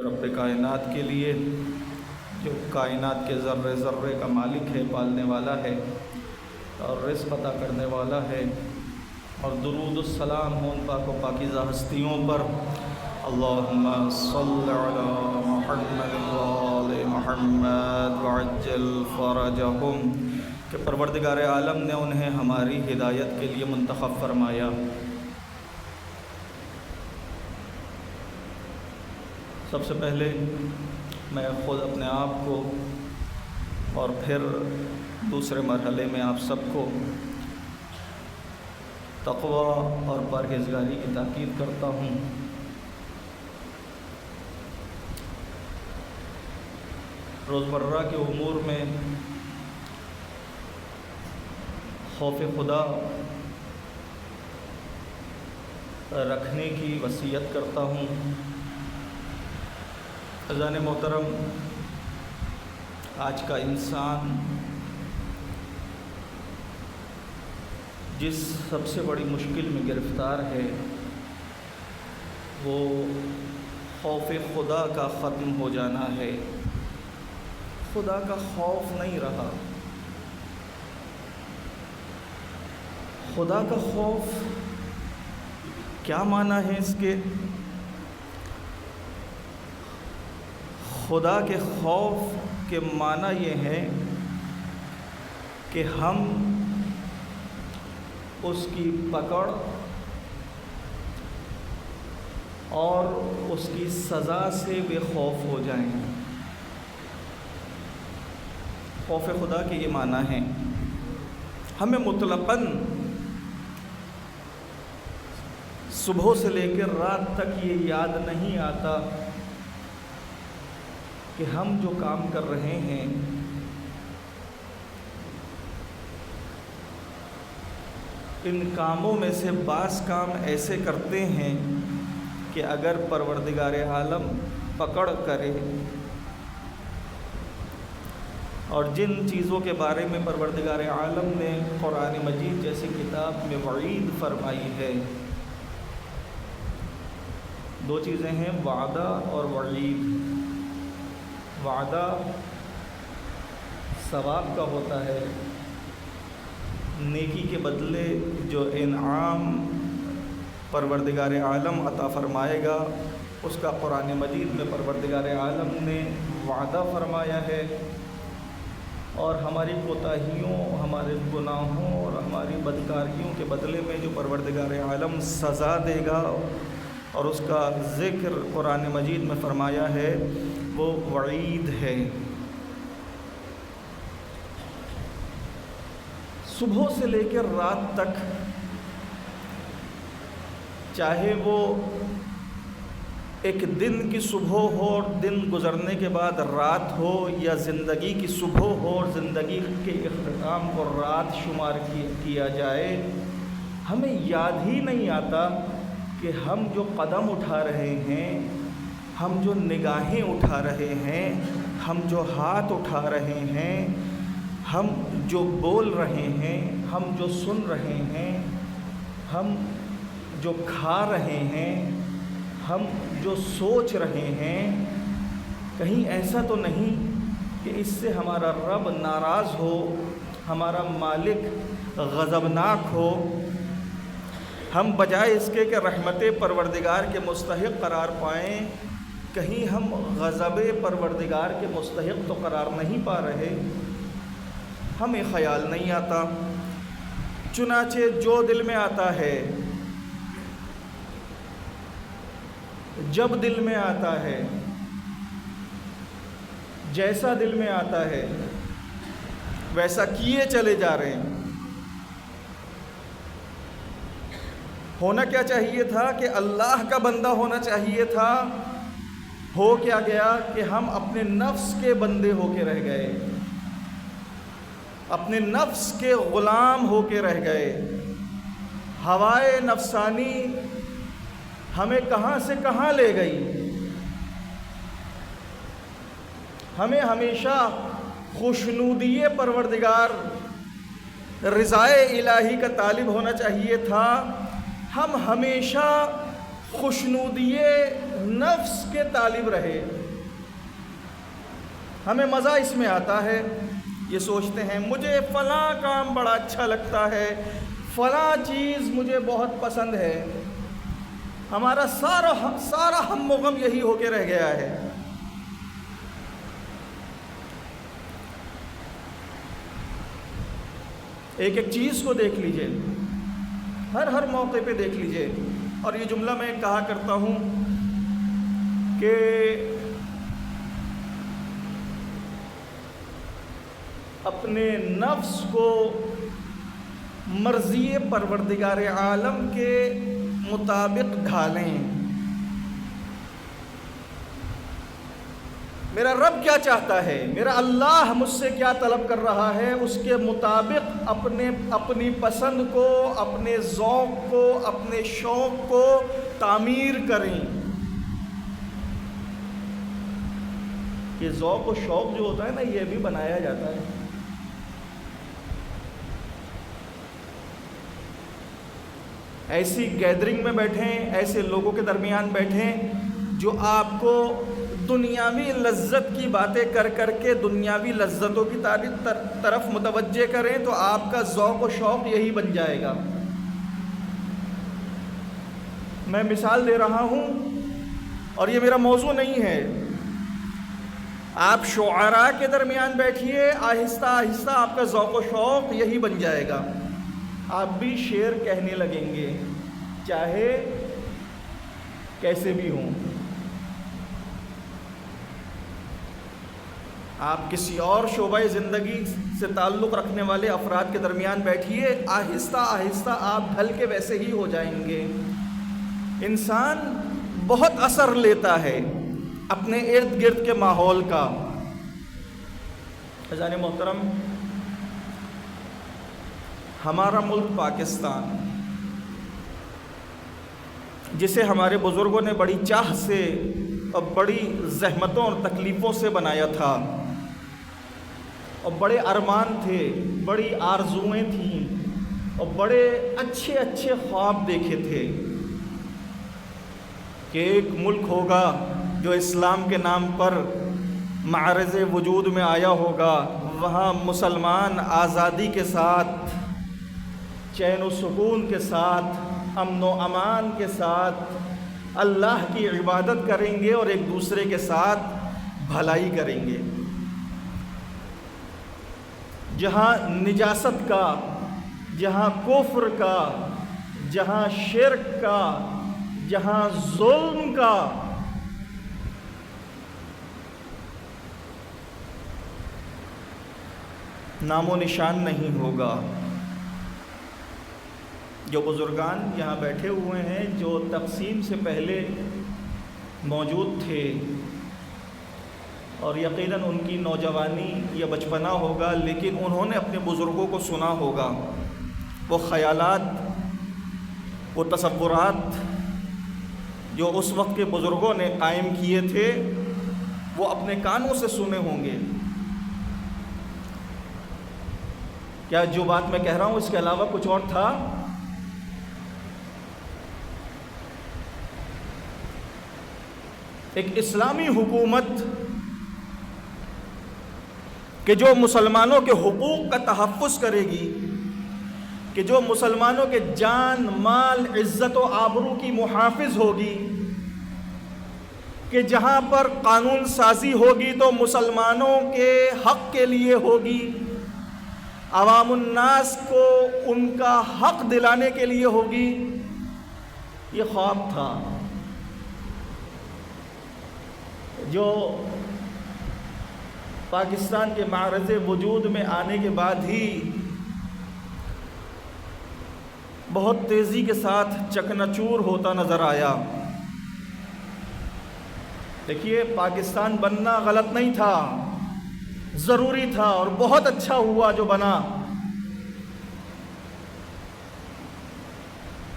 رب کائنات کے لیے جو کائنات کے ذرے ذرے کا مالک ہے، پالنے والا ہے اور رزق عطا کرنے والا ہے، اور درود السلام ہوں ان پاک و پاکیزہ ہستیوں پر۔ اللہم صل علی محمد وآل محمد وعجل فرجہم، کہ پروردگار عالم نے انہیں ہماری ہدایت کے لیے منتخب فرمایا۔ سب سے پہلے میں خود اپنے آپ کو اور پھر دوسرے مرحلے میں آپ سب کو تقوی اور پرہیزگاری کی تاکید کرتا ہوں۔ روزمرہ کے امور میں خوف خدا رکھنے کی وصیت کرتا ہوں۔ عزیزان محترم، آج کا انسان جس سب سے بڑی مشکل میں گرفتار ہے وہ خوف خدا کا ختم ہو جانا ہے۔ خدا کا خوف نہیں رہا۔ خدا کا خوف کیا معنی ہے اس کے؟ خدا کے خوف کے معنی یہ ہے کہ ہم اس کی پکڑ اور اس کی سزا سے بے خوف ہو جائیں۔ خوف خدا کے یہ معنی ہے۔ ہمیں مطلقاً صبح سے لے کر رات تک یہ یاد نہیں آتا کہ ہم جو کام کر رہے ہیں ان کاموں میں سے بعض کام ایسے کرتے ہیں کہ اگر پروردگار عالم پکڑ کرے، اور جن چیزوں کے بارے میں پروردگار عالم نے قرآن مجید جیسی کتاب میں وعید فرمائی ہے، دو چیزیں ہیں، وعدہ اور وعید۔ وعدہ ثواب کا ہوتا ہے، نیکی کے بدلے جو انعام پروردگار عالم عطا فرمائے گا اس کا قرآن مجید میں پروردگار عالم نے وعدہ فرمایا ہے، اور ہماری کوتاہیوں، ہمارے گناہوں اور ہماری بدکاریوں کے بدلے میں جو پروردگار عالم سزا دے گا اور اس کا ذکر قرآن مجید میں فرمایا ہے وہ وعید ہے۔ صبح سے لے کر رات تک، چاہے وہ ایک دن کی صبح ہو اور دن گزرنے کے بعد رات ہو، یا زندگی کی صبح ہو اور زندگی کے اختتام کو رات شمار کیا جائے، ہمیں یاد ہی نہیں آتا کہ ہم جو قدم اٹھا رہے ہیں، ہم جو نگاہیں اٹھا رہے ہیں، ہم جو ہاتھ اٹھا رہے ہیں، ہم جو بول رہے ہیں، ہم جو سن رہے ہیں، ہم جو کھا رہے ہیں، ہم جو سوچ رہے ہیں، کہیں ایسا تو نہیں کہ اس سے ہمارا رب ناراض ہو، ہمارا مالک غضبناک ہو؟ ہم بجائے اس کے کہ رحمت پروردگار کے مستحق قرار پائیں، کہیں ہم غضب پروردگار کے مستحق تو قرار نہیں پا رہے؟ ہمیں خیال نہیں آتا۔ چنانچہ جو دل میں آتا ہے، جب دل میں آتا ہے، جیسا دل میں آتا ہے ویسا کیے چلے جا رہے ہیں۔ ہونا کیا چاہیے تھا کہ اللہ کا بندہ ہونا چاہیے تھا، ہو کیا گیا کہ ہم اپنے نفس کے بندے ہو کے رہ گئے، اپنے نفس کے غلام ہو کے رہ گئے۔ ہوائے نفسانی ہمیں کہاں سے کہاں لے گئی۔ ہمیں ہمیشہ خوشنودی پروردگار، رضائے الہی کا طالب ہونا چاہیے تھا۔ ہم ہمیشہ خوشنودی نفس کے طالب رہے. ہمیں مزہ اس میں آتا ہے، یہ سوچتے ہیں مجھے فلاں کام بڑا اچھا لگتا ہے، فلاں چیز مجھے بہت پسند ہے. ہمارا سارا ہم و غم یہی ہو کے رہ گیا ہے. ایک ایک چیز کو دیکھ لیجئے، ہر موقع پہ دیکھ لیجئے. اور یہ جملہ میں کہا کرتا ہوں کہ اپنے نفس کو مرضی پروردگار عالم کے مطابق ڈھالیں. میرا رب کیا چاہتا ہے، میرا اللہ مجھ سے کیا طلب کر رہا ہے، اس کے مطابق اپنی پسند کو، اپنے ذوق کو، اپنے شوق کو تعمیر کریں. کہ ذوق و شوق جو ہوتا ہے نا، یہ بھی بنایا جاتا ہے. ایسی گیدرنگ میں بیٹھیں، ایسے لوگوں کے درمیان بیٹھیں جو آپ کو دنیاوی لذت کی باتیں کر کر کے دنیاوی لذتوں کی طرف متوجہ کریں، تو آپ کا ذوق و شوق یہی بن جائے گا. میں مثال دے رہا ہوں اور یہ میرا موضوع نہیں ہے. آپ شعراء کے درمیان بیٹھیے، آہستہ آہستہ آپ کا ذوق و شوق یہی بن جائے گا. آپ بھی شعر کہنے لگیں گے، چاہے کیسے بھی ہوں. آپ کسی اور شعبہ زندگی سے تعلق رکھنے والے افراد کے درمیان بیٹھیے، آہستہ آہستہ آپ ڈھل کے ویسے ہی ہو جائیں گے. انسان بہت اثر لیتا ہے اپنے ارد گرد کے ماحول کا. عزیزان محترم، ہمارا ملک پاکستان، جسے ہمارے بزرگوں نے بڑی چاہ سے اور بڑی زحمتوں اور تکلیفوں سے بنایا تھا، اور بڑے ارمان تھے، بڑی آرزوئیں تھیں، اور بڑے اچھے اچھے خواب دیکھے تھے کہ ایک ملک ہوگا جو اسلام کے نام پر معرض وجود میں آیا ہوگا. وہاں مسلمان آزادی کے ساتھ، چین و سکون کے ساتھ، امن و امان کے ساتھ اللہ کی عبادت کریں گے اور ایک دوسرے کے ساتھ بھلائی کریں گے. جہاں نجاست کا، جہاں کفر کا، جہاں شرک کا، جہاں ظلم کا نام و نشان نہیں ہوگا. جو بزرگان یہاں بیٹھے ہوئے ہیں، جو تقسیم سے پہلے موجود تھے، اور یقیناً ان کی نوجوانی یا بچپنا ہوگا، لیکن انہوں نے اپنے بزرگوں کو سنا ہوگا. وہ خیالات، وہ تصورات جو اس وقت کے بزرگوں نے قائم کیے تھے، وہ اپنے کانوں سے سنے ہوں گے. کیا جو بات میں کہہ رہا ہوں اس کے علاوہ کچھ اور تھا؟ ایک اسلامی حکومت کہ جو مسلمانوں کے حقوق کا تحفظ کرے گی، کہ جو مسلمانوں کے جان، مال، عزت و آبرو کی محافظ ہوگی، کہ جہاں پر قانون سازی ہوگی تو مسلمانوں کے حق کے لیے ہوگی، عوام الناس کو ان کا حق دلانے کے لیے ہوگی. یہ خواب تھا جو پاکستان کے معرض وجود میں آنے کے بعد ہی بہت تیزی کے ساتھ چکناچور ہوتا نظر آیا. دیکھیے، پاکستان بننا غلط نہیں تھا، ضروری تھا، اور بہت اچھا ہوا جو بنا.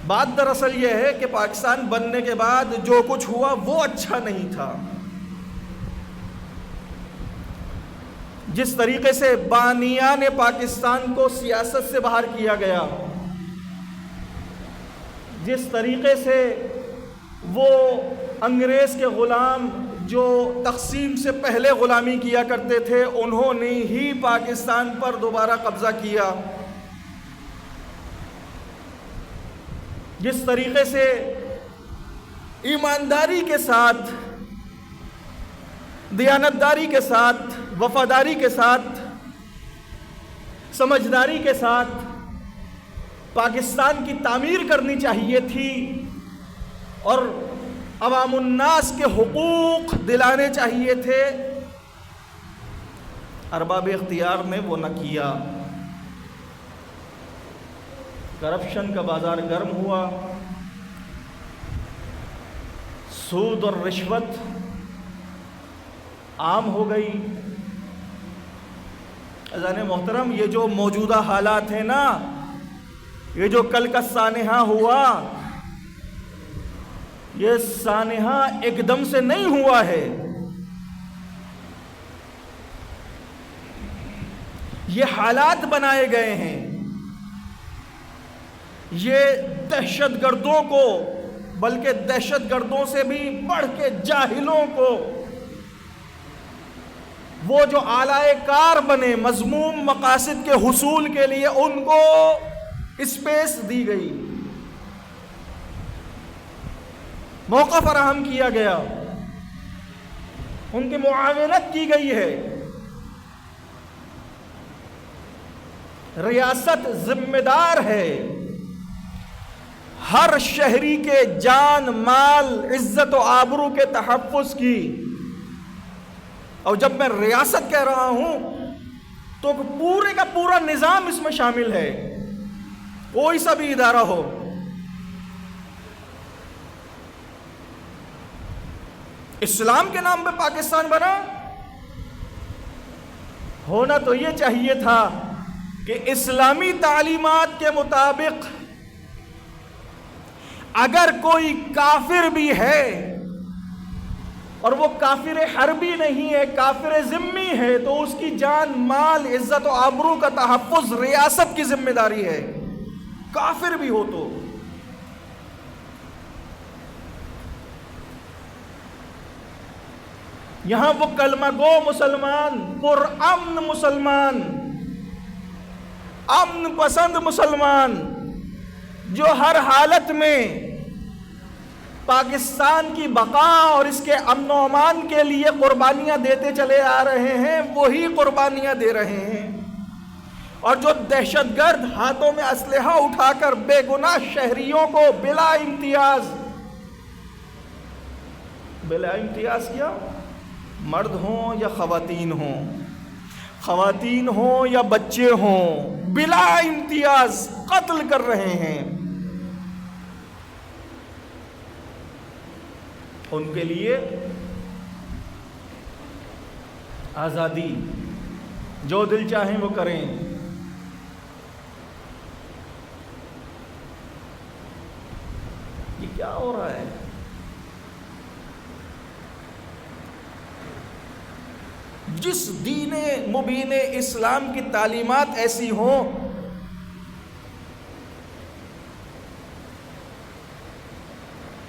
بات دراصل یہ ہے کہ پاکستان بننے کے بعد جو کچھ ہوا وہ اچھا نہیں تھا. جس طریقے سے بانیان پاکستان کو سیاست سے باہر کیا گیا، جس طریقے سے وہ انگریز کے غلام جو تقسیم سے پہلے غلامی کیا کرتے تھے انہوں نے ہی پاکستان پر دوبارہ قبضہ کیا. جس طریقے سے ایمانداری کے ساتھ، دیانتداری کے ساتھ، وفاداری کے ساتھ، سمجھداری کے ساتھ پاکستان کی تعمیر کرنی چاہیے تھی اور عوام الناس کے حقوق دلانے چاہیے تھے، ارباب اختیار نے وہ نہ کیا. کرپشن کا بازار گرم ہوا، سود اور رشوت عام ہو گئی. عزیزان محترم، یہ جو موجودہ حالات ہیں نا، یہ جو کل کا سانحہ ہوا، یہ سانحہ ایک دم سے نہیں ہوا ہے. یہ حالات بنائے گئے ہیں. یہ دہشت گردوں کو، بلکہ دہشت گردوں سے بھی بڑھ کے جاہلوں کو، وہ جو آلائے کار بنے مذموم مقاصد کے حصول کے لیے، ان کو اسپیس دی گئی، موقع فراہم کیا گیا، ان کی معاونت کی گئی ہے. ریاست ذمہ دار ہے ہر شہری کے جان، مال، عزت و آبرو کے تحفظ کی. اور جب میں ریاست کہہ رہا ہوں تو پورے کا پورا نظام اس میں شامل ہے، کوئی سا بھی ادارہ ہو. اسلام کے نام پہ پاکستان بنا، ہونا تو یہ چاہیے تھا کہ اسلامی تعلیمات کے مطابق اگر کوئی کافر بھی ہے اور وہ کافر حربی نہیں ہے، کافر ذمی ہے، تو اس کی جان، مال، عزت و آبرو کا تحفظ ریاست کی ذمہ داری ہے، کافر بھی ہو تو. یہاں وہ کلمہ گو مسلمان، پرامن مسلمان، امن پسند مسلمان، جو ہر حالت میں پاکستان کی بقا اور اس کے امن و امان کے لیے قربانیاں دیتے چلے آ رہے ہیں، وہی قربانیاں دے رہے ہیں. اور جو دہشت گرد ہاتھوں میں اسلحہ اٹھا کر بے گناہ شہریوں کو بلا امتیاز کیا، مرد ہوں یا خواتین ہوں یا بچے ہوں، بلا امتیاز قتل کر رہے ہیں. ان کے لیے آزادی، جو دل چاہیں وہ کریں. یہ کیا ہو رہا ہے؟ جس دین مبین اسلام کی تعلیمات ایسی ہوں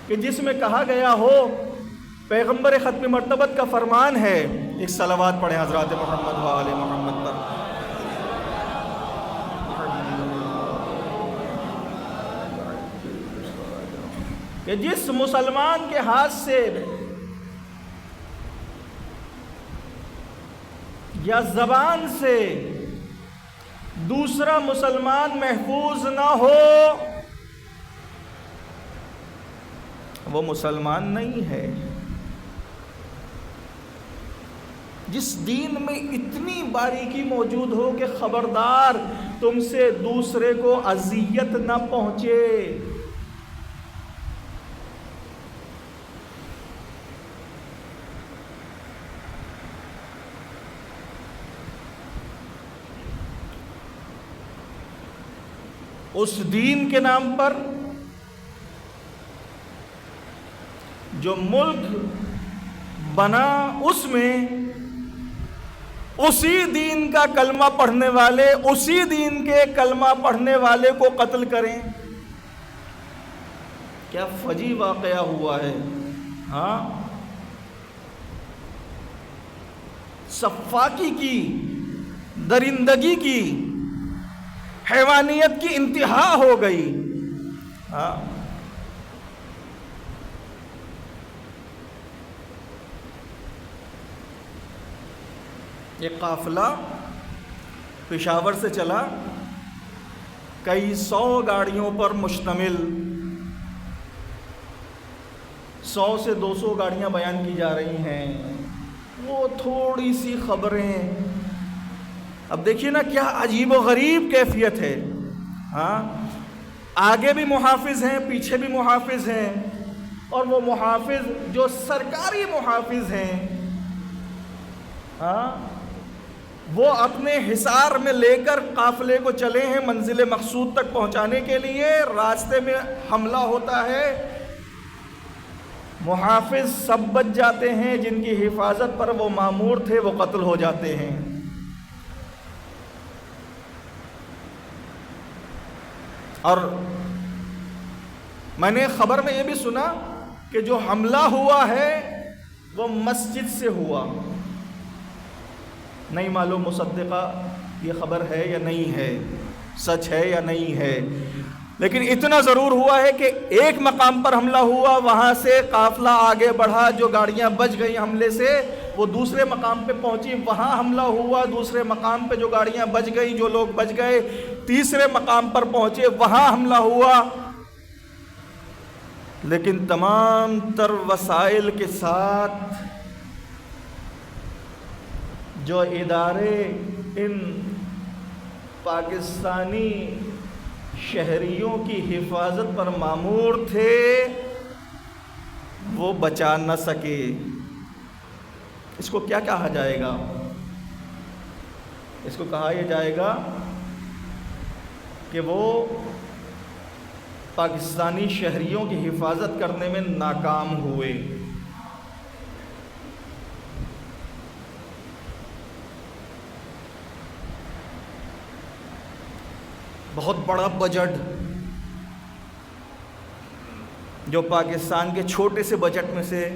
کہ جس میں کہا گیا ہو، پیغمبر ختم مرتبت کا فرمان ہے، ایک صلوات پڑھیں حضرات محمد و آل محمد پر. کہ جس مسلمان کے ہاتھ سے یا زبان سے دوسرا مسلمان محفوظ نہ ہو، وہ مسلمان نہیں ہے. جس دین میں اتنی باریکی موجود ہو کہ خبردار تم سے دوسرے کو اذیت نہ پہنچے. اس دین کے نام پر جو ملک بنا، اس میں اسی دین کا کلمہ پڑھنے والے، اسی دین کے کلمہ پڑھنے والے کو قتل کریں. کیا فجیع واقعہ ہوا ہے. ہاں، صفاقی کی، درندگی کی، حیوانیت کی انتہا ہو گئی. ہاں، یہ قافلہ پشاور سے چلا، کئی 100 گاڑیوں پر مشتمل، 100 سے 200 گاڑیاں بیان کی جا رہی ہیں. وہ تھوڑی سی خبریں، اب دیکھیے نا کیا عجیب و غریب کیفیت ہے. ہاں، آگے بھی محافظ ہیں، پیچھے بھی محافظ ہیں، اور وہ محافظ جو سرکاری محافظ ہیں، ہاں، وہ اپنے حصار میں لے کر قافلے کو چلے ہیں منزل مقصود تک پہنچانے کے لیے. راستے میں حملہ ہوتا ہے، محافظ سب بچ جاتے ہیں، جن کی حفاظت پر وہ مامور تھے وہ قتل ہو جاتے ہیں. اور میں نے خبر میں یہ بھی سنا کہ جو حملہ ہوا ہے وہ مسجد سے ہوا. نہیں معلوم مصدقہ یہ خبر ہے یا نہیں ہے، سچ ہے یا نہیں ہے، لیکن اتنا ضرور ہوا ہے کہ ایک مقام پر حملہ ہوا، وہاں سے قافلہ آگے بڑھا، جو گاڑیاں بچ گئی حملے سے وہ دوسرے مقام پہ پہنچی، وہاں حملہ ہوا، دوسرے مقام پہ جو گاڑیاں بچ گئی، جو لوگ بچ گئے، تیسرے مقام پر پہنچے، وہاں حملہ ہوا. لیکن تمام تر وسائل کے ساتھ جو ادارے ان پاکستانی شہریوں کی حفاظت پر مامور تھے وہ بچا نہ سکے. اس کو کیا کہا جائے گا؟ اس کو کہا یہ جائے گا کہ وہ پاکستانی شہریوں کی حفاظت کرنے میں ناکام ہوئے. بہت بڑا بجٹ جو پاکستان کے چھوٹے سے بجٹ میں سے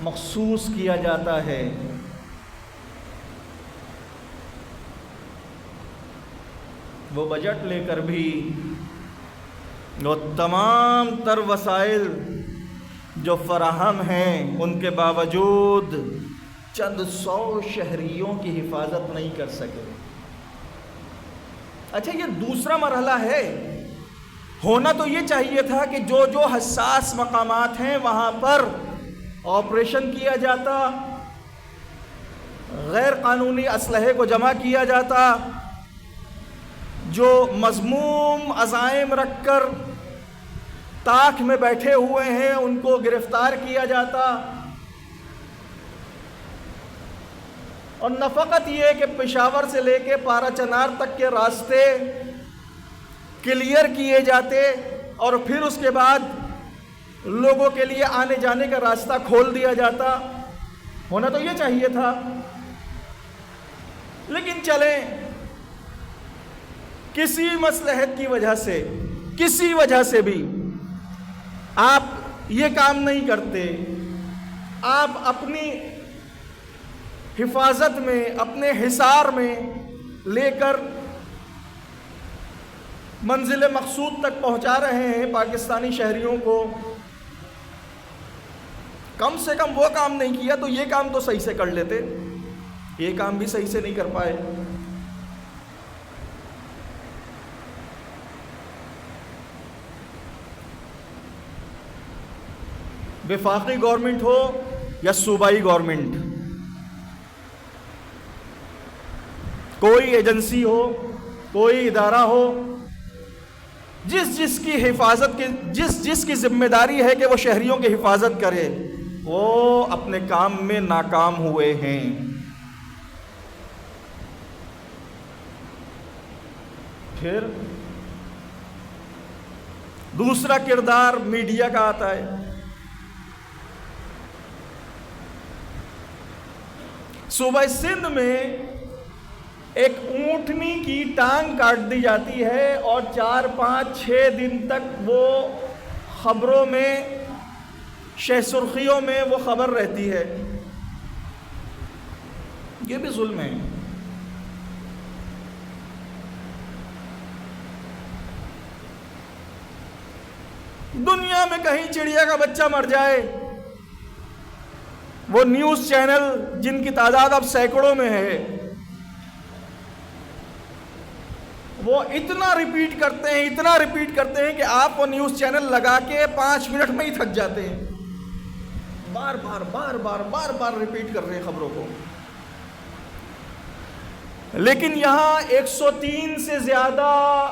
مخصوص کیا جاتا ہے، وہ بجٹ لے کر بھی وہ تمام تر وسائل جو فراہم ہیں ان کے باوجود چند 100 شہریوں کی حفاظت نہیں کر سکے. اچھا، یہ دوسرا مرحلہ ہے. ہونا تو یہ چاہیے تھا کہ جو جو حساس مقامات ہیں وہاں پر آپریشن کیا جاتا، غیر قانونی اسلحے کو جمع کیا جاتا، جو مذموم عزائم رکھ کر طاق میں بیٹھے ہوئے ہیں ان کو گرفتار کیا جاتا، اور نہ فقط یہ کہ پشاور سے لے کے پارا چنار تک کے راستے کلیئر کیے جاتے اور پھر اس کے بعد لوگوں کے لیے آنے جانے کا راستہ کھول دیا جاتا. ہونا تو یہ چاہیے تھا. لیکن چلیں، کسی مصلحت کی وجہ سے، کسی وجہ سے بھی آپ یہ کام نہیں کرتے، آپ اپنی حفاظت میں، اپنے حصار میں لے کر منزل مقصود تک پہنچا رہے ہیں پاکستانی شہریوں کو. کم سے کم وہ کام نہیں کیا تو یہ کام تو صحیح سے کر لیتے. یہ کام بھی صحیح سے نہیں کر پائے. وفاقی گورنمنٹ ہو یا صوبائی گورنمنٹ، کوئی ایجنسی ہو، کوئی ادارہ ہو، جس کی حفاظت کی جس کی ذمہ داری ہے کہ وہ شہریوں کی حفاظت کرے، وہ اپنے کام میں ناکام ہوئے ہیں. پھر دوسرا کردار میڈیا کا آتا ہے. صوبہ سندھ میں ایک اونٹنی کی ٹانگ کاٹ دی جاتی ہے اور 4 5 6 دن تک وہ خبروں میں شہ سرخیوں میں وہ خبر رہتی ہے، یہ بھی ظلم ہے۔ دنیا میں کہیں چڑیا کا بچہ مر جائے، وہ نیوز چینل جن کی تعداد اب سینکڑوں میں ہے، وہ اتنا ریپیٹ کرتے ہیں کہ آپ وہ نیوز چینل لگا کے 5 منٹ میں ہی تھک جاتے ہیں، بار بار ریپیٹ کر رہے ہیں خبروں کو۔ لیکن یہاں 103 سے زیادہ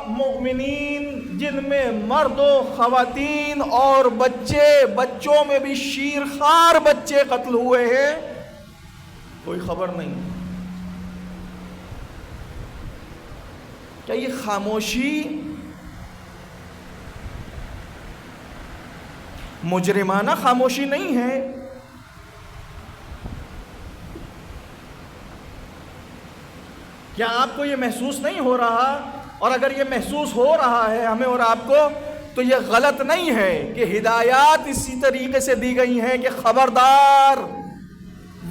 مومنین، جن میں مرد و خواتین اور بچوں میں بھی شیرخوار بچے قتل ہوئے ہیں، کوئی خبر نہیں۔ کیا یہ خاموشی مجرمانہ خاموشی نہیں ہے؟ کیا آپ کو یہ محسوس نہیں ہو رہا؟ اور اگر یہ محسوس ہو رہا ہے ہمیں اور آپ کو، تو یہ غلط نہیں ہے کہ ہدایات اسی طریقے سے دی گئی ہیں کہ خبردار،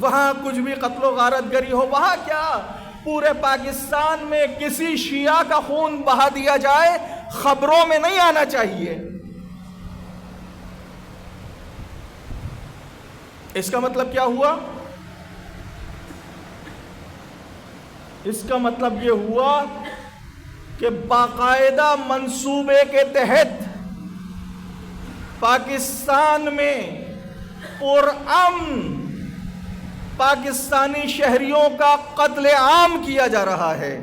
وہاں کچھ بھی قتل و غارت گری ہو، وہاں کیا پورے پاکستان میں کسی شیعہ کا خون بہا دیا جائے، خبروں میں نہیں آنا چاہیے۔ اس کا مطلب کیا ہوا؟ اس کا مطلب یہ ہوا کہ باقاعدہ منصوبے کے تحت پاکستان میں پرامن پاکستانی شہریوں کا قتل عام کیا جا رہا ہے۔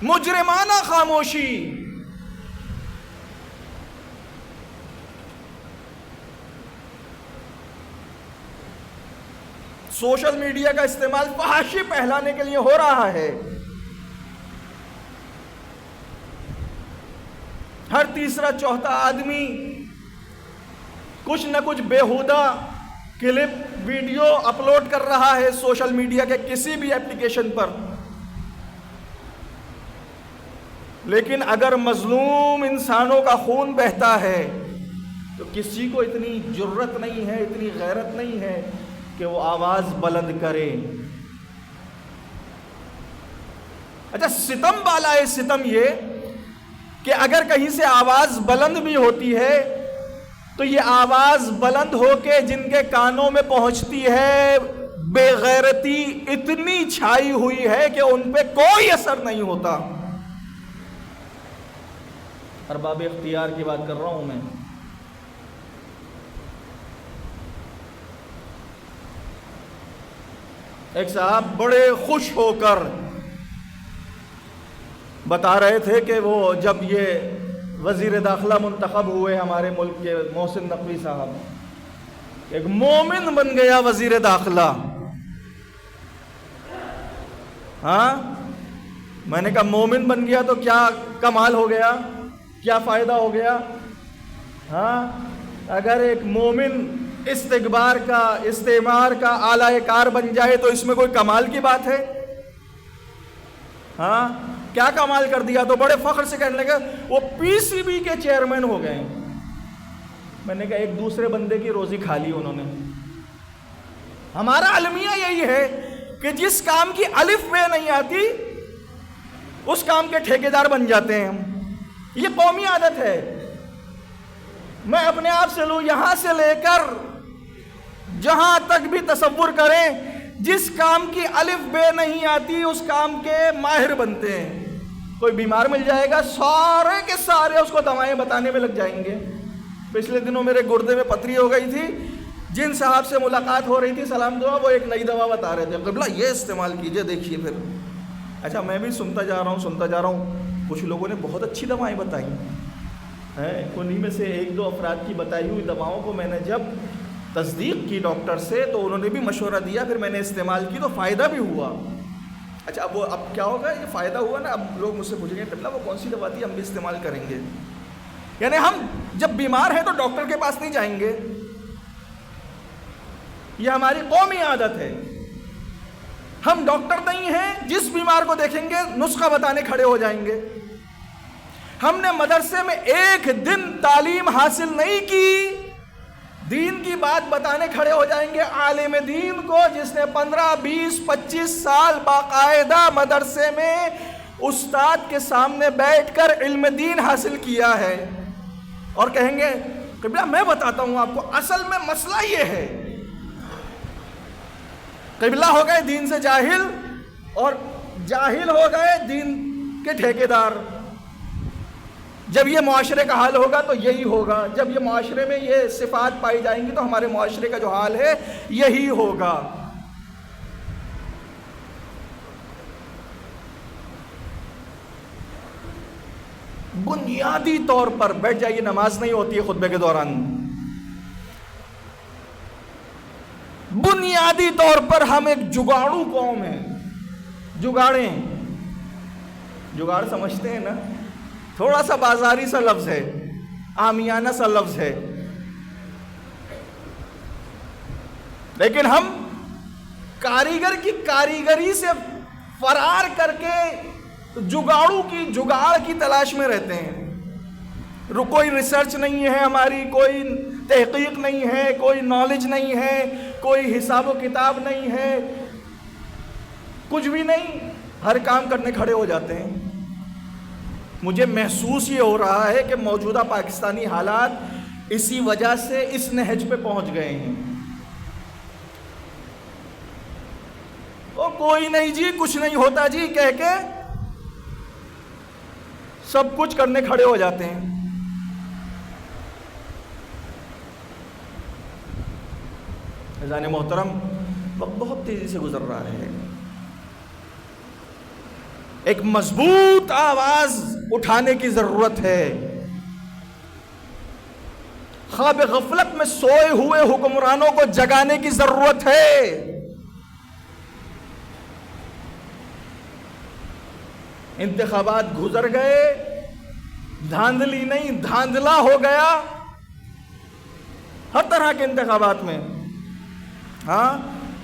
مجرمانہ خاموشی، سوشل میڈیا کا استعمال فحاشی پھیلانے کے لیے ہو رہا ہے۔ ہر تیسرا چوتھا آدمی کچھ نہ کچھ بیہودہ کلپ ویڈیو اپلوڈ کر رہا ہے سوشل میڈیا کے کسی بھی ایپلیکیشن پر۔ لیکن اگر مظلوم انسانوں کا خون بہتا ہے تو کسی کو اتنی جرت نہیں ہے، اتنی غیرت نہیں ہے کہ وہ آواز بلند کرے۔ اچھا، ستم بالا ہے ستم یہ کہ اگر کہیں سے آواز بلند بھی ہوتی ہے تو یہ آواز بلند ہو کے جن کے کانوں میں پہنچتی ہے، بے غیرتی اتنی چھائی ہوئی ہے کہ ان پہ کوئی اثر نہیں ہوتا۔ ارباب اختیار کی بات کر رہا ہوں میں۔ ایک صاحب بڑے خوش ہو کر بتا رہے تھے کہ وہ جب یہ وزیر داخلہ منتخب ہوئے ہمارے ملک کے، محسن نقوی صاحب، ایک مومن بن گیا وزیر داخلہ۔ ہاں، میں نے کہا مومن بن گیا تو کیا کمال ہو گیا، کیا فائدہ ہو گیا؟ ہاں، اگر ایک مومن استعمار کا اعلی کار بن جائے تو اس میں کوئی کمال کی بات ہے؟ ہاں، کیا کمال کر دیا؟ تو بڑے فخر سے کہنے لگے وہ پی سی بی کے چیئرمین ہو گئے۔ میں نے کہا ایک دوسرے بندے کی روزی کھا لی انہوں نے۔ ہمارا المیہ یہی ہے کہ جس کام کی الف بے نہیں آتی اس کام کے ٹھیکیدار بن جاتے ہیں ہم۔ یہ قومی عادت ہے۔ میں اپنے آپ سے لوں، یہاں سے لے کر جہاں تک بھی تصور کریں، جس کام کی الف بے نہیں آتی اس کام کے ماہر بنتے ہیں۔ کوئی بیمار مل جائے گا، سارے کے سارے اس کو دوائیں بتانے میں لگ جائیں گے۔ پچھلے دنوں میرے گردے میں پتھری ہو گئی تھی، جن صاحب سے ملاقات ہو رہی تھی سلام دعا، وہ ایک نئی دوا بتا رہے تھے، قبلہ یہ استعمال کیجئے دیکھیے پھر۔ اچھا، میں بھی سنتا جا رہا ہوں، کچھ لوگوں نے بہت اچھی دوائیں بتائی ہیں، انہی میں سے ایک دو افراد کی بتائی ہوئی دواؤں کو میں نے جب تصدیق کی ڈاکٹر سے تو انہوں نے بھی مشورہ دیا، پھر میں نے استعمال کی تو فائدہ بھی ہوا۔ اچھا، اب کیا ہوگا؟ یہ فائدہ ہوا نا، اب لوگ مجھ سے پوچھیں گے قبلہ وہ کون سی دوا تھی، ہم بھی استعمال کریں گے۔ یعنی ہم جب بیمار ہیں تو ڈاکٹر کے پاس نہیں جائیں گے، یہ ہماری قومی عادت ہے۔ ہم ڈاکٹر نہیں ہیں، جس بیمار کو دیکھیں گے نسخہ بتانے کھڑے ہو جائیں گے۔ ہم نے مدرسے میں ایک دن تعلیم حاصل نہیں کی، دین کی بات بتانے کھڑے ہو جائیں گے عالم دین کو جس نے 15 20 25 سال باقاعدہ مدرسے میں استاد کے سامنے بیٹھ کر علم دین حاصل کیا ہے، اور کہیں گے قبلہ میں بتاتا ہوں آپ کو اصل میں مسئلہ یہ ہے، قبلہ ہو گئے دین سے جاہل اور جاہل ہو گئے دین کے ٹھیکیدار۔ جب یہ معاشرے کا حال ہوگا تو یہی ہوگا، جب یہ معاشرے میں یہ صفات پائی جائیں گی تو ہمارے معاشرے کا جو حال ہے یہی ہوگا۔ بنیادی طور پر بیٹھ جائیے، نماز نہیں ہوتی ہے خطبے کے دوران، بنیادی طور پر ہم ایک جگاڑو قوم ہیں، جگاڑیں، جگاڑ سمجھتے ہیں نا، تھوڑا سا بازاری سا لفظ ہے، عامیانہ سا لفظ ہے، لیکن ہم کاریگر کی کاریگری سے فرار کر کے جگاڑو کی جگاڑ کی تلاش میں رہتے ہیں۔ کوئی ریسرچ نہیں ہے ہماری، کوئی تحقیق نہیں ہے، کوئی نالج نہیں ہے، کوئی حساب و کتاب نہیں ہے، کچھ بھی نہیں، ہر کام کرنے کھڑے ہو جاتے ہیں۔ مجھے محسوس یہ ہو رہا ہے کہ موجودہ پاکستانی حالات اسی وجہ سے اس نہج پہ پہنچ گئے ہیں۔ کوئی نہیں جی، کچھ نہیں ہوتا جی کہہ کے سب کچھ کرنے کھڑے ہو جاتے ہیں۔ عزیزان محترم، وقت بہت تیزی سے گزر رہا ہے، ایک مضبوط آواز اٹھانے کی ضرورت ہے۔ خواب غفلت میں سوئے ہوئے حکمرانوں کو جگانے کی ضرورت ہے۔ انتخابات گزر گئے، دھاندلی نہیں دھاندلا ہو گیا ہر طرح کے انتخابات میں، ہاں،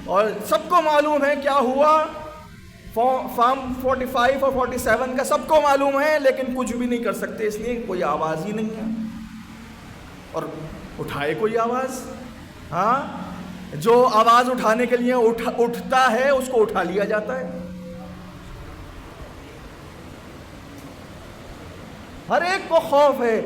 اور سب کو معلوم ہے کیا ہوا، فارم 45 اور 47 کا سب کو معلوم ہے، لیکن کچھ بھی نہیں کر سکتے، اس لیے کوئی آواز ہی نہیں ہے، اور اٹھائے کوئی آواز، ہاں، جو آواز اٹھانے کے لیے اٹھتا ہے اس کو اٹھا لیا جاتا ہے۔ ہر ایک کو خوف ہے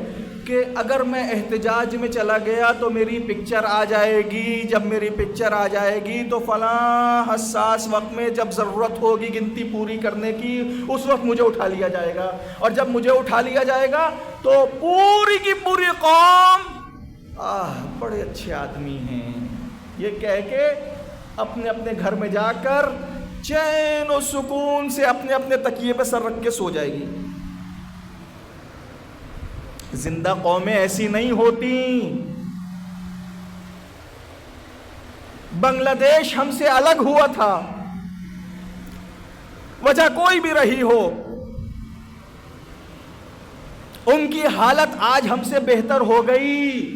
کہ اگر میں احتجاج میں چلا گیا تو میری پکچر آ جائے گی، جب میری پکچر آ جائے گی تو فلاں حساس وقت میں جب ضرورت ہوگی گنتی پوری کرنے کی اس وقت مجھے اٹھا لیا جائے گا، اور جب مجھے اٹھا لیا جائے گا تو پوری کی پوری قوم بڑے اچھے آدمی ہیں یہ کہہ کے اپنے اپنے گھر میں جا کر چین و سکون سے اپنے اپنے تکیے پہ سر رکھ کے سو جائے گی۔ زندہ قومیں ایسی نہیں ہوتی۔ بنگلہ دیش ہم سے الگ ہوا تھا، وجہ کوئی بھی رہی ہو، ان کی حالت آج ہم سے بہتر ہو گئی۔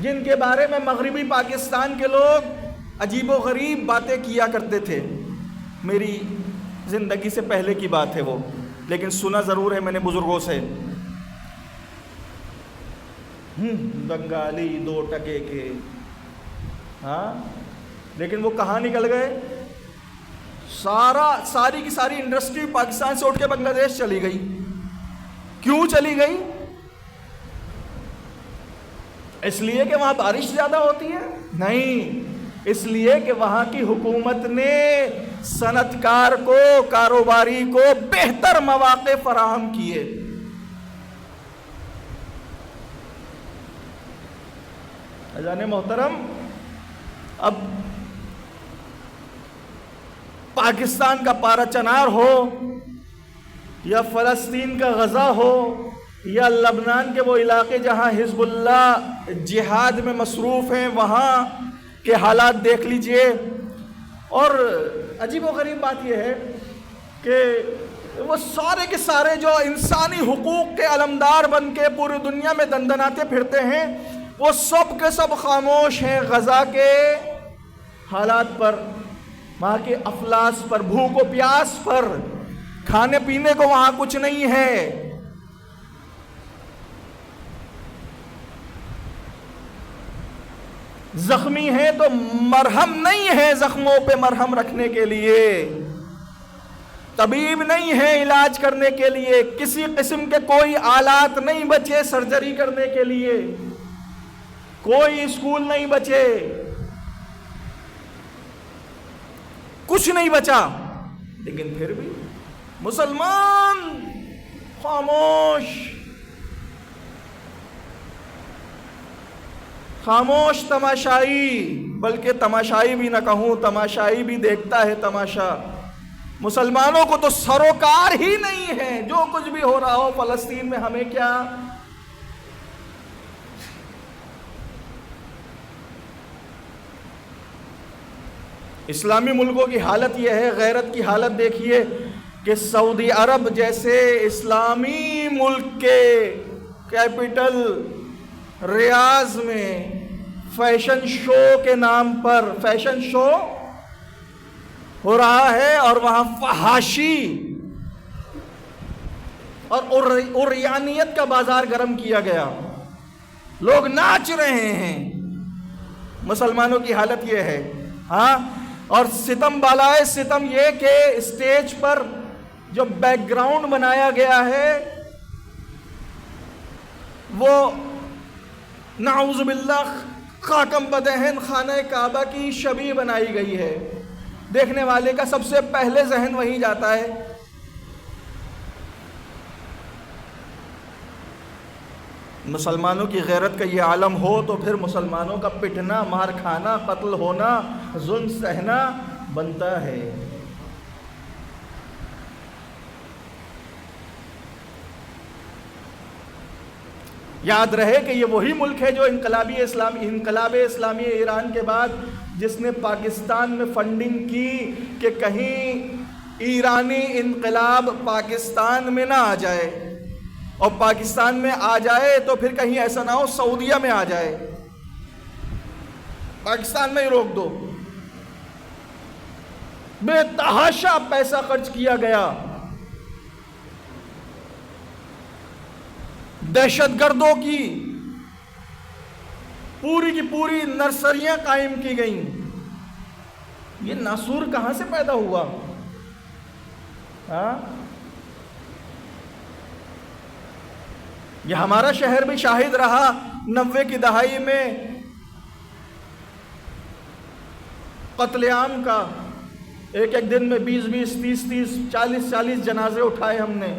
جن کے بارے میں مغربی پاکستان کے لوگ عجیب و غریب باتیں کیا کرتے تھے، میری زندگی سے پہلے کی بات ہے وہ، لیکن سنا ضرور ہے میں نے بزرگوں سے، بنگالی 2 ٹکے کے، ہاں، لیکن وہ کہاں نکل گئے؟ ساری کی ساری انڈسٹری پاکستان سے اٹھ کے بنگلہ دیش چلی گئی۔ کیوں چلی گئی؟ اس لیے کہ وہاں بارش زیادہ ہوتی ہے؟ نہیں، اس لیے کہ وہاں کی حکومت نے صنعت کار کو، کاروباری کو بہتر مواقع فراہم کیے۔ عزیزان محترم، اب پاکستان کا پارا چنار ہو یا فلسطین کا غزہ ہو یا لبنان کے وہ علاقے جہاں حزب اللہ جہاد میں مصروف ہیں، وہاں کے حالات دیکھ لیجئے۔ اور عجیب و غریب بات یہ ہے کہ وہ سارے کے سارے جو انسانی حقوق کے علمدار بن کے پوری دنیا میں دندناتے پھرتے ہیں، وہ سب کے سب خاموش ہیں غزہ کے حالات پر، وہاں کے افلاس پر، بھوک و پیاس پر۔ کھانے پینے کو وہاں کچھ نہیں ہے. زخمی ہے تو مرہم نہیں ہے زخموں پہ مرہم رکھنے کے لیے، طبیب نہیں ہے علاج کرنے کے لیے، کسی قسم کے کوئی آلات نہیں بچے سرجری کرنے کے لیے، کوئی اسکول نہیں بچے، کچھ نہیں بچا. لیکن پھر بھی مسلمان خاموش تماشائی، بلکہ تماشائی بھی نہ کہوں، تماشائی بھی دیکھتا ہے تماشا. مسلمانوں کو تو سروکار ہی نہیں ہے، جو کچھ بھی ہو رہا ہو فلسطین میں ہمیں کیا. اسلامی ملکوں کی حالت یہ ہے، غیرت کی حالت دیکھیے کہ سعودی عرب جیسے اسلامی ملک کے کیپٹل ریاض میں فیشن شو کے نام پر فیشن شو ہو رہا ہے، اور وہاں فحاشی اور عریانیت کا بازار گرم کیا گیا، لوگ ناچ رہے ہیں. مسلمانوں کی حالت یہ ہے. ہاں، اور ستم بالائے ستم یہ کہ اسٹیج پر جو بیک گراؤنڈ بنایا گیا ہے وہ نعوذ باللہ خاکم بدہن خانہ کعبہ کی شبیہ بنائی گئی ہے. دیکھنے والے کا سب سے پہلے ذہن وہیں جاتا ہے. مسلمانوں کی غیرت کا یہ عالم ہو تو پھر مسلمانوں کا پٹنا، مار کھانا، قتل ہونا، ظلم سہنا بنتا ہے. یاد رہے کہ یہ وہی ملک ہے جو انقلاب اسلامی ایران کے بعد جس نے پاکستان میں فنڈنگ کی کہ کہیں ایرانی انقلاب پاکستان میں نہ آ جائے، اور پاکستان میں آ جائے تو پھر کہیں ایسا نہ ہو سعودیہ میں آ جائے، پاکستان میں ہی روک دو. بے تحاشا پیسہ خرچ کیا گیا، دہشت گردوں کی پوری نرسریاں قائم کی گئیں. یہ ناسور کہاں سے پیدا ہوا؟ یہ ہمارا شہر بھی شاہد رہا 90 کی دہائی میں قتل عام کا. ایک دن میں 20 30 40 جنازے اٹھائے ہم نے.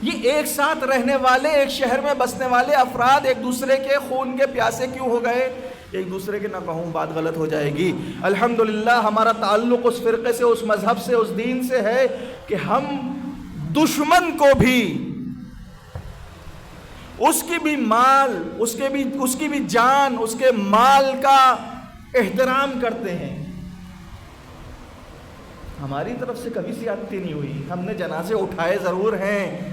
یہ ایک ساتھ رہنے والے، ایک شہر میں بسنے والے افراد ایک دوسرے کے خون کے پیاسے کیوں ہو گئے؟ ایک دوسرے کے نہ کہوں بات غلط ہو جائے گی. الحمدللہ ہمارا تعلق اس فرقے سے، اس مذہب سے، اس دین سے ہے کہ ہم دشمن کو بھی، اس کی بھی مال، اس کی بھی جان، اس کے مال کا احترام کرتے ہیں. ہماری طرف سے کبھی زیادتی نہیں ہوئی. ہم نے جنازے اٹھائے ضرور ہیں،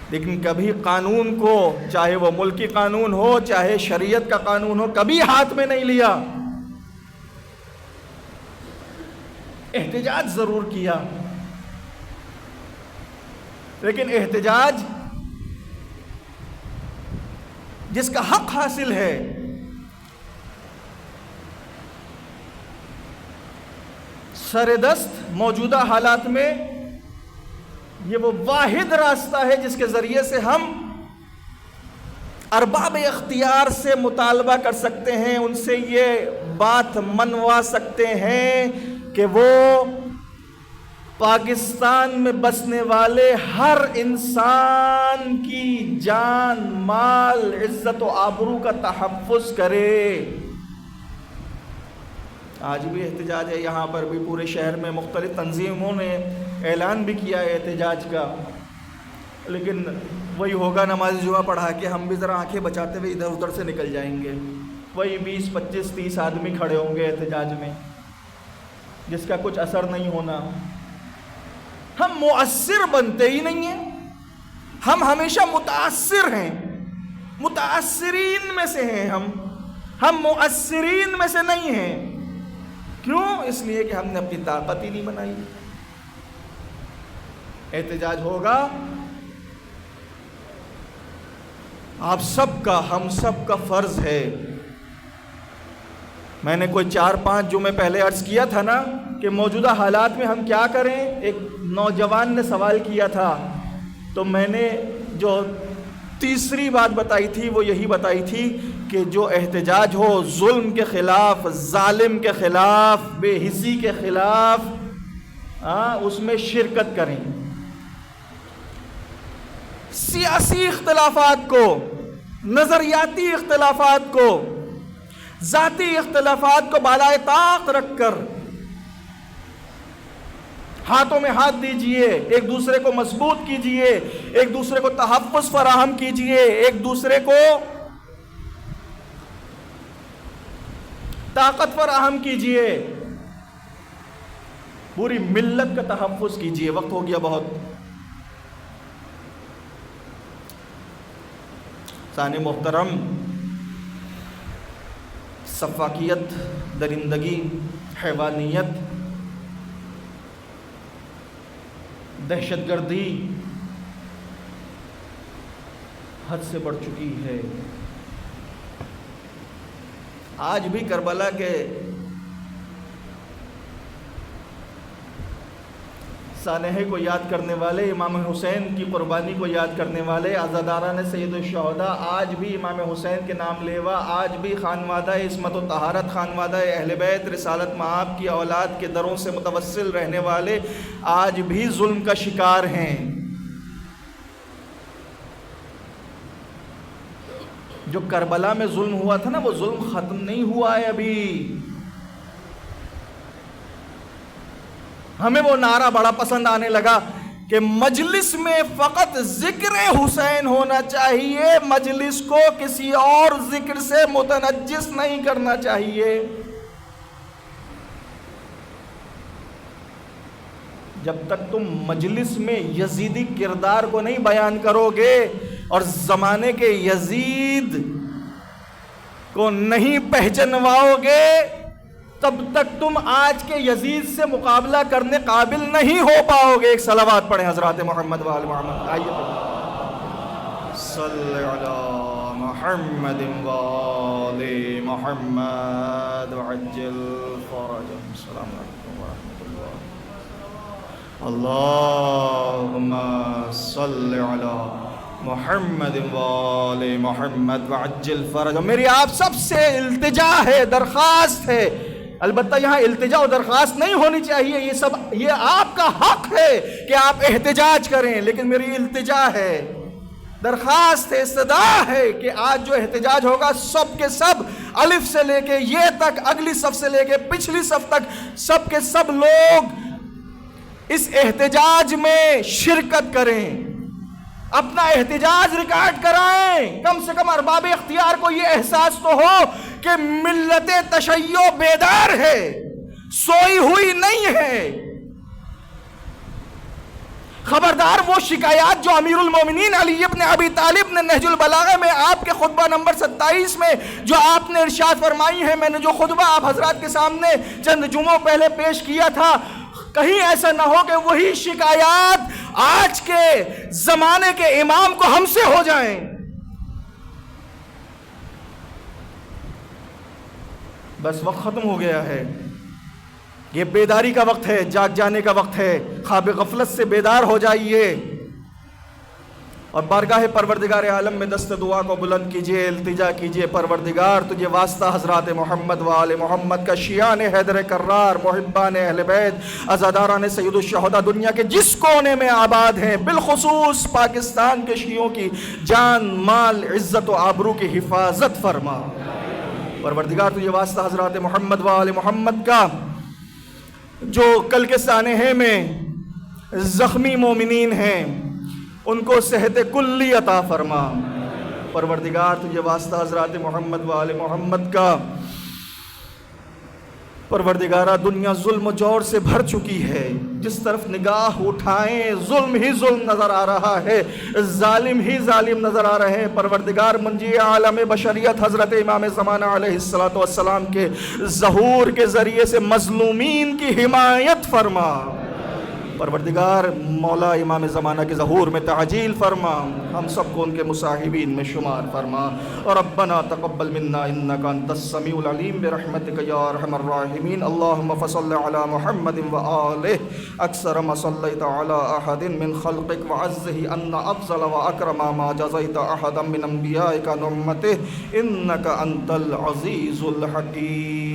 لیکن کبھی قانون کو، چاہے وہ ملکی قانون ہو چاہے شریعت کا قانون ہو، کبھی ہاتھ میں نہیں لیا. احتجاج ضرور کیا، لیکن احتجاج جس کا حق حاصل ہے، سردست موجودہ حالات میں یہ وہ واحد راستہ ہے جس کے ذریعے سے ہم ارباب اختیار سے مطالبہ کر سکتے ہیں، ان سے یہ بات منوا سکتے ہیں کہ وہ پاکستان میں بسنے والے ہر انسان کی جان، مال، عزت و آبرو کا تحفظ کرے. آج بھی احتجاج ہے یہاں پر بھی، پورے شہر میں مختلف تنظیموں نے اعلان بھی کیا ہے احتجاج کا، لیکن وہی ہوگا نماز جمعہ پڑھا کے ہم بھی ذرا آنکھیں بچاتے ہوئے ادھر ادھر سے نکل جائیں گے. وہی 20 25 30 آدمی کھڑے ہوں گے احتجاج میں، جس کا کچھ اثر نہیں ہونا. ہم مؤثر بنتے ہی نہیں ہیں. ہم ہمیشہ متاثر ہیں، متاثرین میں سے ہیں. ہم مؤثرین میں سے نہیں ہیں. کیوں؟ اس لیے کہ ہم نے اپنی طاقت ہی نہیں بنائی۔ احتجاج ہوگا، آپ سب کا، ہم سب کا فرض ہے۔ میں نے کوئی 4-5 جمعے پہلے عرض کیا تھا نا کہ موجودہ حالات میں ہم کیا کریں۔ ایک نوجوان نے سوال کیا تھا، تو میں نے جو تیسری بات بتائی تھی وہ یہی بتائی تھی کہ جو احتجاج ہو ظلم کے خلاف، ظالم کے خلاف، بے حسی کے خلاف، اس میں شرکت کریں۔ سیاسی اختلافات کو، نظریاتی اختلافات کو، ذاتی اختلافات کو بالائے طاق رکھ کر ہاتھوں میں ہاتھ دیجئے، ایک دوسرے کو مضبوط کیجئے، ایک دوسرے کو تحفظ فراہم کیجئے، ایک دوسرے کو طاقت فراہم کیجئے، پوری ملت کا تحفظ کیجئے۔ وقت ہو گیا بہت۔ ثانی محترم، سفاکیت، درندگی، حیوانیت، دہشت گردی حد سے بڑھ چکی ہے۔ آج بھی کربلا کے سانحے کو یاد کرنے والے، امام حسین کی قربانی کو یاد کرنے والے عزاداران سید الشہداء آج بھی امام حسین کے نام لیوا، آج بھی خانوادہ عصمت و طہارت، خانوادہ اہل بیت رسالت مآب کی اولاد کے دروں سے متوسل رہنے والے آج بھی ظلم کا شکار ہیں۔ جو کربلا میں ظلم ہوا تھا نا، وہ ظلم ختم نہیں ہوا ہے ابھی۔ ہمیں وہ نعرہ بڑا پسند آنے لگا کہ مجلس میں فقط ذکر حسین ہونا چاہیے، مجلس کو کسی اور ذکر سے متنجس نہیں کرنا چاہیے۔ جب تک تم مجلس میں یزیدی کردار کو نہیں بیان کرو گے اور زمانے کے یزید کو نہیں پہچنواؤ گے، تب تک تم آج کے یزید سے مقابلہ کرنے قابل نہیں ہو پاؤ گے۔ ایک صلوات پڑھیں حضرات محمد و آل محمد۔ آئیے صلی علی محمد و آل محمد وعجل فرجهم۔ السلام علیکم ورحمۃ اللہ۔ اللہم صلی علی محمد و آل محمد وعجل فرجهم۔ میری آپ سب سے التجا ہے، درخواست ہے، البتہ یہاں التجا و درخواست نہیں ہونی چاہیے، یہ آپ کا حق ہے کہ آپ احتجاج کریں، لیکن میری التجا ہے، درخواست ہے، استدعا ہے کہ آج جو احتجاج ہوگا سب کے سب، الف سے لے کے یہ تک، اگلی صف سے لے کے پچھلی صف تک، سب کے سب لوگ اس احتجاج میں شرکت کریں، اپنا احتجاج ریکارڈ کرائیں۔ کم سے کم ارباب اختیار کو یہ احساس تو ہو کہ ملت تشیع بیدار ہے، سوئی ہوئی نہیں ہے۔ خبردار وہ شکایات جو امیر المومنین علی ابن ابی طالب نے نہج البلاغہ میں آپ کے خطبہ نمبر 27 میں جو آپ نے ارشاد فرمائی ہے، میں نے جو خطبہ آپ حضرات کے سامنے چند جمعوں پہلے پیش کیا تھا، کہیں ایسا نہ ہو کہ وہی شکایات آج کے زمانے کے امام کو ہم سے ہو جائیں۔ بس وقت ختم ہو گیا ہے، یہ بیداری کا وقت ہے، جاگ جانے کا وقت ہے، خواب غفلت سے بیدار ہو جائیے اور بارگاہ پروردگار عالم میں دست دعا کو بلند کیجئے، التجا کیجئے، پروردگار تجھے واسطہ حضرات محمد و آل محمد کا، شیعان حیدر کرار، محبان اہل بیت، عزاداران سید الشہداء دنیا کے جس کونے میں آباد ہیں، بالخصوص پاکستان کے شیعوں کی جان، مال، عزت و آبرو کی حفاظت فرما۔ پروردگار تجھے واسطہ حضرات محمد و آل محمد کا، جو کل کے سانحے میں زخمی مومنین ہیں، ان کو صحت کلی عطا فرما۔ پروردگار تجھے واسطہ حضرات محمد و آل محمد کا، پروردگارہ دنیا ظلم و جور سے بھر چکی ہے، جس طرف نگاہ اٹھائیں ظلم ہی ظلم نظر آ رہا ہے، ظالم ہی ظالم نظر آ رہے ہیں۔ پروردگار منجی عالم بشریت حضرت امام زمانہ علیہ السلام کے ظہور کے ذریعے سے مظلومین کی حمایت فرما۔ پروردگار مولا امام زمانہ کے ظہور میں تعجیل فرما، ہم سب کو ان کے مصاحبین میں شمار فرما۔ اور ربنا تقبل منا انک انت السمیع العلیم برحمتک یا ارحم الراحمین۔ اللہم فصل علی محمد وآلہ اکثر ما صلیت علی احد من خلقک وعزہ ان افضل واکرم ما جزیت احدا من انبیائک نعمتہ انک انت العزیز الحکیم۔